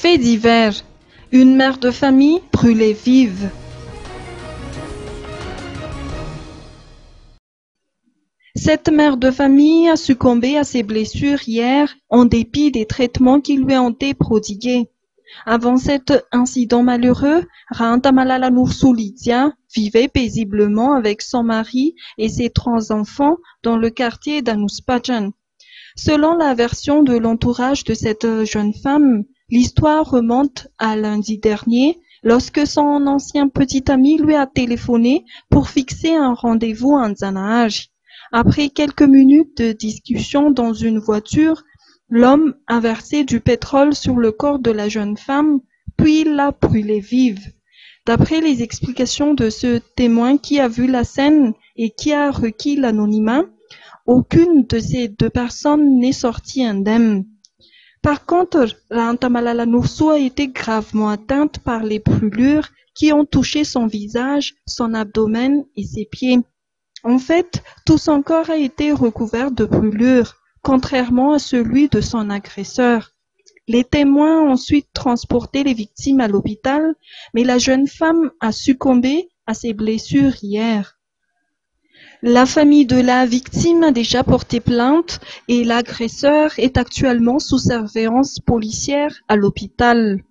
Fait divers. Une mère de famille brûlée vive. Cette mère de famille a succombé à ses blessures hier en dépit des traitements qui lui ont été prodigués. Avant cet incident malheureux, Ranta Malala Nursu Lydia vivait paisiblement avec son mari et ses 3 enfants dans le quartier d'Anuspajan. Selon la version de l'entourage de cette jeune femme, l'histoire remonte à lundi dernier lorsque son ancien petit ami lui a téléphoné pour fixer un rendez-vous en Zanaaj. Après quelques minutes de discussion dans une voiture, l'homme a versé du pétrole sur le corps de la jeune femme, puis l'a brûlée vive. D'après les explications de ce témoin qui a vu la scène et qui a requis l'anonymat, aucune de ces 2 personnes n'est sortie indemne. Par contre, Ranta Malala Nursu a été gravement atteinte par les brûlures qui ont touché son visage, son abdomen et ses pieds. En fait, tout son corps a été recouvert de brûlures, contrairement à celui de son agresseur. Les témoins ont ensuite transporté les victimes à l'hôpital, mais la jeune femme a succombé à ses blessures hier. La famille de la victime a déjà porté plainte et l'agresseur est actuellement sous surveillance policière à l'hôpital.